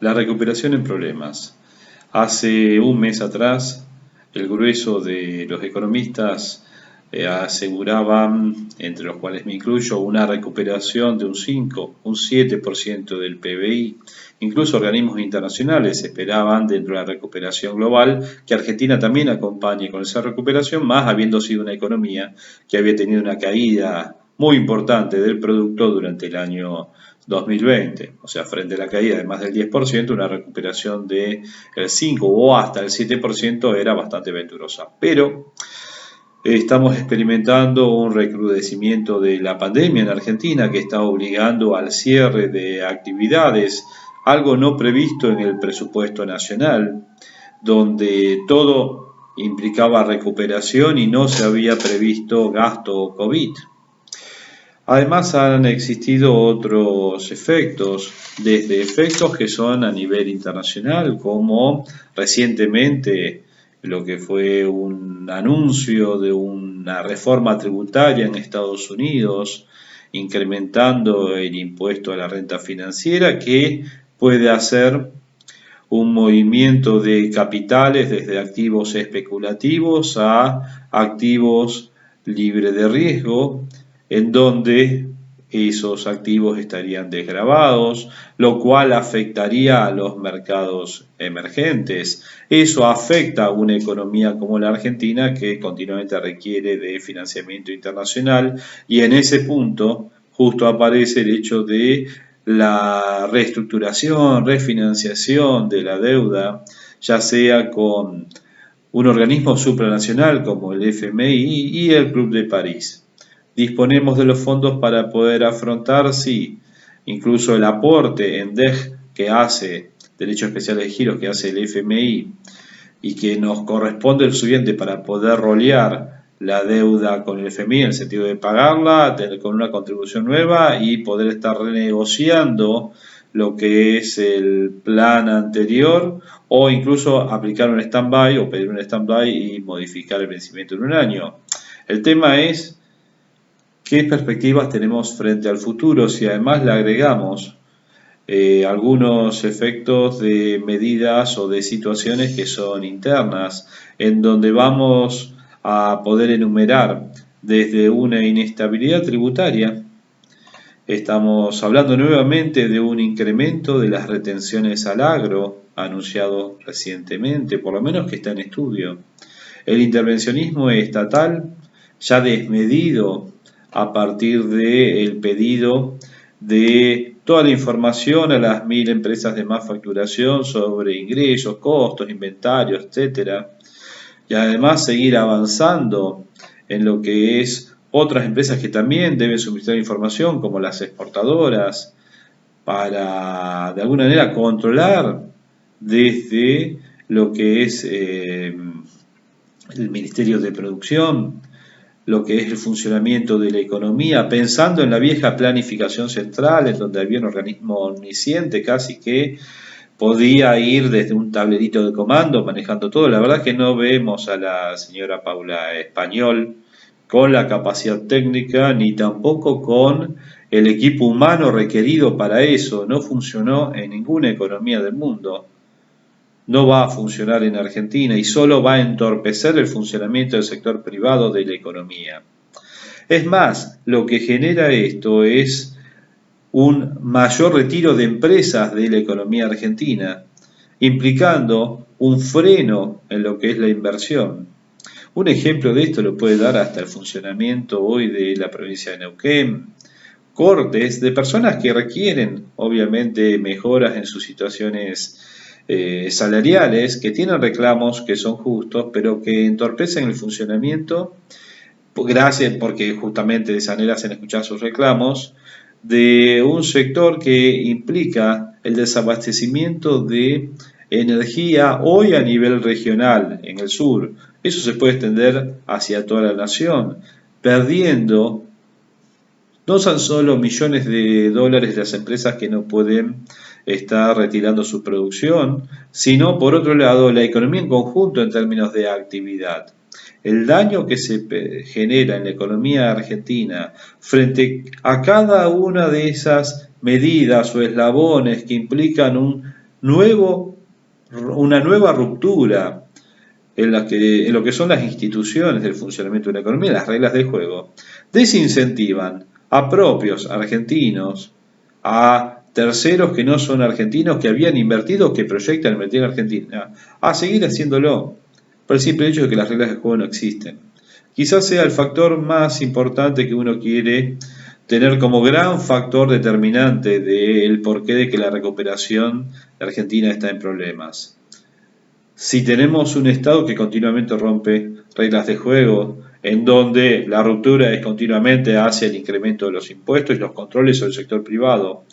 La recuperación en problemas. Hace un mes atrás, el grueso de los economistas aseguraban, entre los cuales me incluyo, una recuperación de un 5, un 7% del PBI. Incluso organismos internacionales esperaban, dentro de la recuperación global, que Argentina también acompañe con esa recuperación, más habiendo sido una economía que había tenido una caída muy importante del producto durante el año 2020, o sea, frente a la caída de más del 10%, una recuperación del 5 o hasta el 7% era bastante venturosa. Pero estamos experimentando un recrudecimiento de la pandemia en Argentina que está obligando al cierre de actividades, algo no previsto en el presupuesto nacional, donde todo implicaba recuperación y no se había previsto gasto COVID. Además han existido otros efectos, desde efectos que son a nivel internacional, como recientemente lo que fue un anuncio de una reforma tributaria en Estados Unidos, incrementando el impuesto a la renta financiera, que puede hacer un movimiento de capitales desde activos especulativos a activos libres de riesgo, en donde esos activos estarían desgravados, lo cual afectaría a los mercados emergentes. Eso afecta a una economía como la Argentina, que continuamente requiere de financiamiento internacional, y en ese punto justo aparece el hecho de la reestructuración, refinanciación de la deuda, ya sea con un organismo supranacional como el FMI y el Club de París. Disponemos de los fondos para poder afrontar, sí, incluso el aporte en DEG que hace, Derechos Especiales de Giros, que hace el FMI, y que nos corresponde el suficiente para poder rolear la deuda con el FMI en el sentido de pagarla con una contribución nueva y poder estar renegociando lo que es el plan anterior, o incluso aplicar un stand-by o pedir un stand-by y modificar el vencimiento en un año. El tema es qué perspectivas tenemos frente al futuro si además le agregamos algunos efectos de medidas o de situaciones que son internas, en donde vamos a poder enumerar desde una inestabilidad tributaria. Estamos hablando nuevamente de un incremento de las retenciones al agro, anunciado recientemente, por lo menos que está en estudio. El intervencionismo estatal ya desmedido a partir del pedido de toda la información a las 1000 empresas de más facturación sobre ingresos, costos, inventarios, etcétera. Y además seguir avanzando en lo que es otras empresas que también deben suministrar información, como las exportadoras, para de alguna manera controlar desde lo que es el Ministerio de Producción, lo que es el funcionamiento de la economía, pensando en la vieja planificación central, en donde había un organismo omnisciente casi que podía ir desde un tablerito de comando manejando todo. La verdad es que no vemos a la señora Paula Español con la capacidad técnica ni tampoco con el equipo humano requerido para eso. No funcionó en ninguna economía del mundo. No va a funcionar en Argentina y solo va a entorpecer el funcionamiento del sector privado de la economía. Es más, lo que genera esto es un mayor retiro de empresas de la economía argentina, implicando un freno en lo que es la inversión. Un ejemplo de esto lo puede dar hasta el funcionamiento hoy de la provincia de Neuquén, cortes de personas que requieren obviamente mejoras en sus situaciones salariales, que tienen reclamos que son justos, pero que entorpecen el funcionamiento, gracias porque justamente de esa manera hacen escuchar sus reclamos, de un sector que implica el desabastecimiento de energía hoy a nivel regional en el sur. Eso se puede extender hacia toda la nación, perdiendo no tan solo millones de dólares las empresas que no pueden estar retirando su producción, sino por otro lado la economía en conjunto en términos de actividad. El daño que se genera en la economía argentina frente a cada una de esas medidas o eslabones que implican un una nueva ruptura en lo que son las instituciones del funcionamiento de la economía, las reglas de juego, desincentivan a propios argentinos, a terceros que no son argentinos, que habían invertido, que proyectan invertir en Argentina, a seguir haciéndolo, por el simple hecho de que las reglas de juego no existen. Quizás sea el factor más importante que uno quiere tener como gran factor determinante del porqué de que la recuperación de Argentina está en problemas. Si tenemos un Estado que continuamente rompe reglas de juego, en donde la ruptura es continuamente hacia el incremento de los impuestos y los controles sobre el sector privado,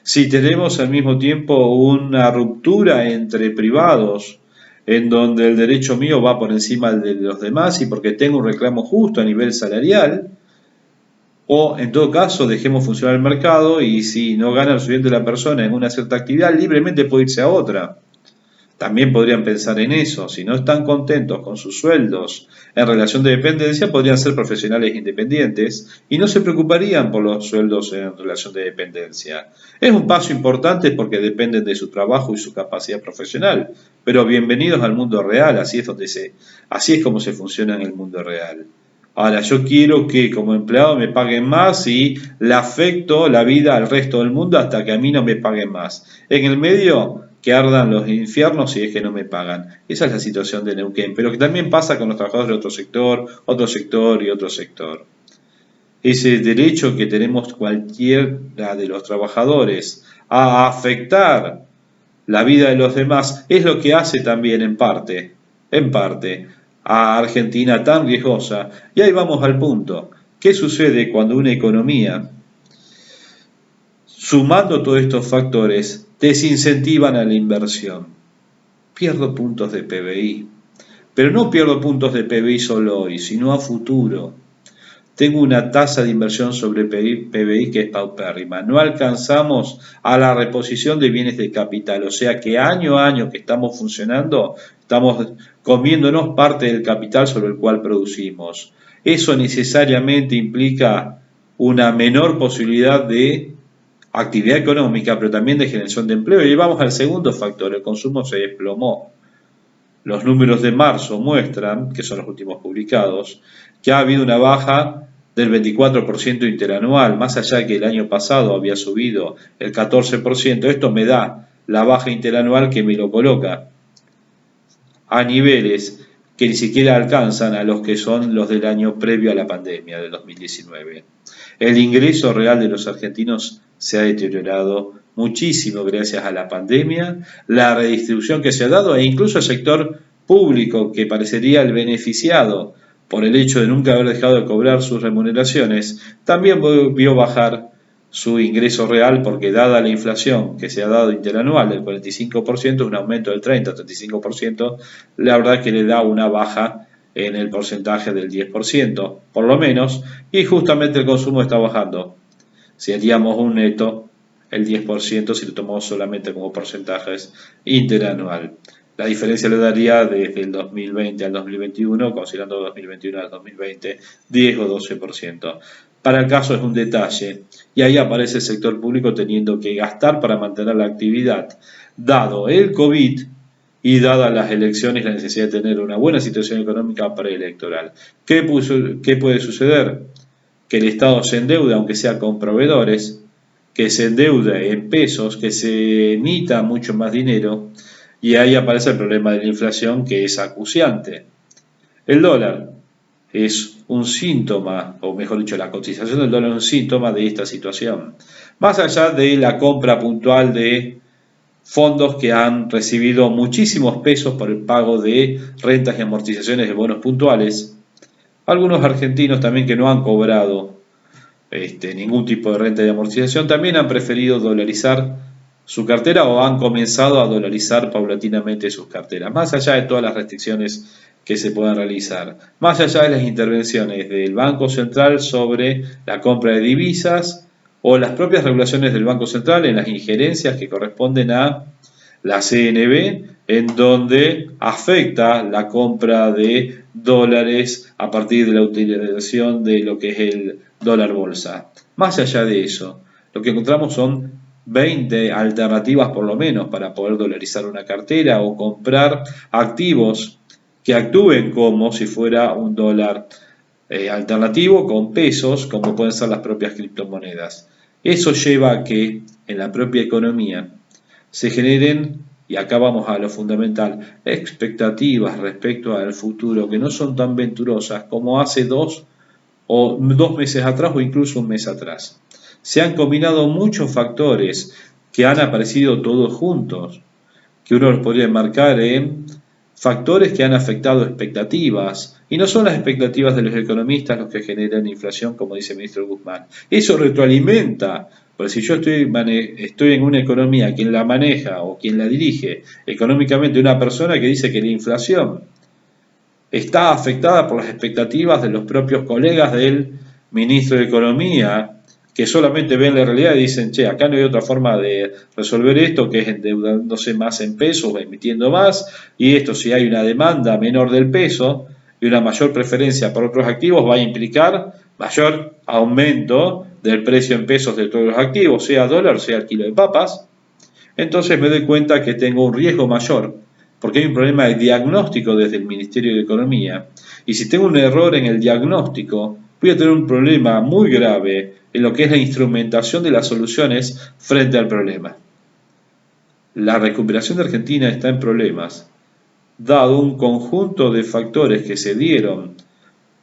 si tenemos al mismo tiempo una ruptura entre privados, en donde el derecho mío va por encima de los demás y porque tengo un reclamo justo a nivel salarial, o en todo caso dejemos funcionar el mercado y si no gana lo suficiente la persona en una cierta actividad, libremente puede irse a otra. También podrían pensar en eso. Si no están contentos con sus sueldos en relación de dependencia, podrían ser profesionales independientes y no se preocuparían por los sueldos en relación de dependencia. Es un paso importante porque dependen de su trabajo y su capacidad profesional, pero bienvenidos al mundo real, así es como se funciona en el mundo real. Ahora, yo quiero que como empleado me paguen más y le afecto la vida al resto del mundo hasta que a mí no me paguen más. En el medio, que ardan los infiernos si es que no me pagan. Esa es la situación de Neuquén, pero que también pasa con los trabajadores de otro sector y otro sector. Ese derecho que tenemos cualquiera de los trabajadores a afectar la vida de los demás es lo que hace también en parte, a Argentina tan riesgosa. Y ahí vamos al punto. ¿Qué sucede cuando una economía, sumando todos estos factores, desincentivan a la inversión? Pierdo puntos de PBI. Pero no pierdo puntos de PBI solo hoy, sino a futuro. Tengo una tasa de inversión sobre PBI que es paupérrima. No alcanzamos a la reposición de bienes de capital. O sea que año a año que estamos funcionando, estamos comiéndonos parte del capital sobre el cual producimos. Eso necesariamente implica una menor posibilidad de actividad económica, pero también de generación de empleo. Y vamos al segundo factor, el consumo se desplomó. Los números de marzo muestran, que son los últimos publicados, que ha habido una baja del 24% interanual, más allá de que el año pasado había subido el 14%. Esto me da la baja interanual que me lo coloca a niveles que ni siquiera alcanzan a los que son los del año previo a la pandemia del 2019. El ingreso real de los argentinos se ha deteriorado muchísimo gracias a la pandemia, la redistribución que se ha dado e incluso el sector público, que parecería el beneficiado por el hecho de nunca haber dejado de cobrar sus remuneraciones, también vio bajar su ingreso real porque dada la inflación que se ha dado interanual del 45%, un aumento del 30-35%, la verdad que le da una baja en el porcentaje del 10%, por lo menos, y justamente el consumo está bajando. Si haríamos un neto, el 10% si lo tomamos solamente como porcentajes interanual. La diferencia le daría desde el 2020 al 2021, considerando 2021 al 2020, 10 o 12%. Para el caso es un detalle, y ahí aparece el sector público teniendo que gastar para mantener la actividad, dado el COVID y dadas las elecciones la necesidad de tener una buena situación económica preelectoral. ¿Qué puede suceder? Que el Estado se endeude, aunque sea con proveedores, que se endeude en pesos, que se emita mucho más dinero, y ahí aparece el problema de la inflación, que es acuciante. El dólar es un síntoma, o mejor dicho, la cotización del dólar es un síntoma de esta situación. Más allá de la compra puntual de fondos que han recibido muchísimos pesos por el pago de rentas y amortizaciones de bonos puntuales, algunos argentinos también que no han cobrado ningún tipo de renta de amortización también han preferido dolarizar su cartera o han comenzado a dolarizar paulatinamente sus carteras, más allá de todas las restricciones que se puedan realizar, más allá de las intervenciones del Banco Central sobre la compra de divisas o las propias regulaciones del Banco Central en las injerencias que corresponden a la CNB, en donde afecta la compra de dólares a partir de la utilización de lo que es el dólar bolsa. Más allá de eso, lo que encontramos son 20 alternativas por lo menos para poder dolarizar una cartera o comprar activos que actúen como si fuera un dólar alternativo con pesos, como pueden ser las propias criptomonedas. Eso lleva a que en la propia economía se generen, y acá vamos a lo fundamental, expectativas respecto al futuro que no son tan venturosas como hace 2 meses atrás o incluso un mes atrás. Se han combinado muchos factores que han aparecido todos juntos, que uno los podría enmarcar en factores que han afectado expectativas, y no son las expectativas de los economistas los que generan inflación, como dice el ministro Guzmán. Eso retroalimenta, porque si yo estoy en una economía, quien la maneja o quien la dirige económicamente, una persona que dice que la inflación está afectada por las expectativas de los propios colegas del ministro de Economía, que solamente ven la realidad y dicen, che, acá no hay otra forma de resolver esto que es endeudándose más en pesos o emitiendo más, y esto si hay una demanda menor del peso y una mayor preferencia por otros activos va a implicar mayor aumento del precio en pesos de todos los activos, sea dólar, sea el kilo de papas. Entonces me doy cuenta que tengo un riesgo mayor, porque hay un problema de diagnóstico desde el Ministerio de Economía, y si tengo un error en el diagnóstico, voy a tener un problema muy grave en lo que es la instrumentación de las soluciones frente al problema. La recuperación de Argentina está en problemas, dado un conjunto de factores que se dieron,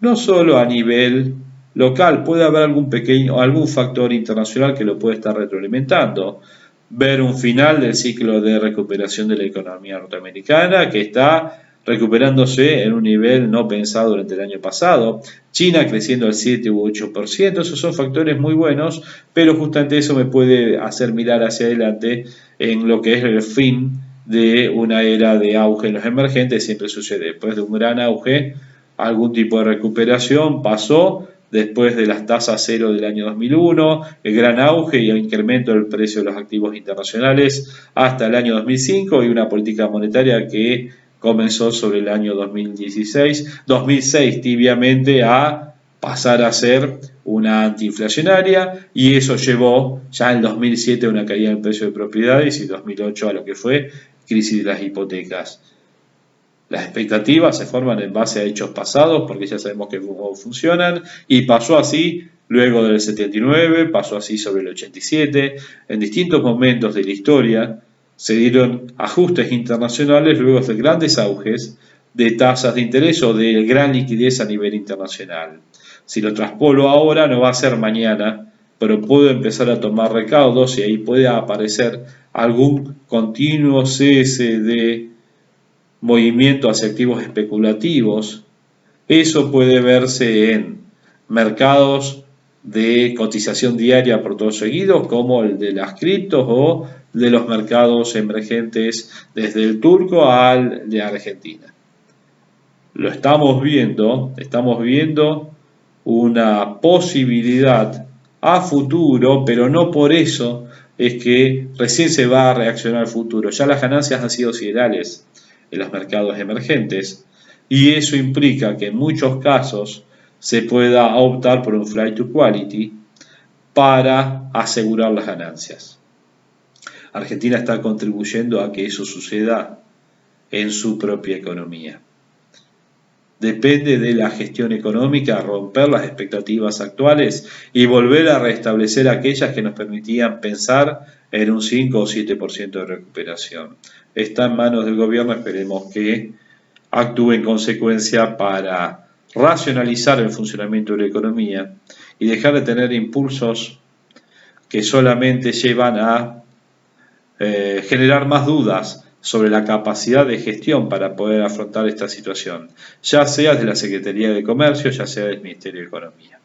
no solo a nivel local, puede haber algún factor internacional que lo puede estar retroalimentando. Ver un final del ciclo de recuperación de la economía norteamericana que está recuperándose en un nivel no pensado durante el año pasado. China creciendo al 7 u 8%, esos son factores muy buenos, pero justamente eso me puede hacer mirar hacia adelante en lo que es el fin de una era de auge en los emergentes. Siempre sucede, después de un gran auge, algún tipo de recuperación pasó después de las tasas cero del año 2001, el gran auge y el incremento del precio de los activos internacionales hasta el año 2005 y una política monetaria que comenzó sobre el año 2006 tibiamente a pasar a ser una antiinflacionaria, y eso llevó ya en 2007 a una caída del precio de propiedades y 2008 a lo que fue crisis de las hipotecas. Las expectativas se forman en base a hechos pasados, porque ya sabemos que cómo funcionan, y pasó así luego del 79, pasó así sobre el 87. En distintos momentos de la historia se dieron ajustes internacionales luego de grandes auges de tasas de interés o de gran liquidez a nivel internacional. Si lo traspolo ahora, no va a ser mañana, pero puedo empezar a tomar recaudos y ahí puede aparecer algún continuo cese de movimiento hacia activos especulativos. Eso puede verse en mercados de cotización diaria por todos seguidos, como el de las criptos o de los mercados emergentes desde el turco al de Argentina. Lo estamos viendo una posibilidad a futuro, pero no por eso es que recién se va a reaccionar al futuro. Ya las ganancias han sido siderales en los mercados emergentes, y eso implica que en muchos casos se pueda optar por un flight to quality para asegurar las ganancias. Argentina está contribuyendo a que eso suceda en su propia economía. Depende de la gestión económica romper las expectativas actuales y volver a restablecer aquellas que nos permitían pensar en un 5 o 7% de recuperación. Está en manos del gobierno, esperemos que actúe en consecuencia para racionalizar el funcionamiento de la economía y dejar de tener impulsos que solamente llevan a generar más dudas sobre la capacidad de gestión para poder afrontar esta situación, ya sea de la Secretaría de Comercio, ya sea del Ministerio de Economía.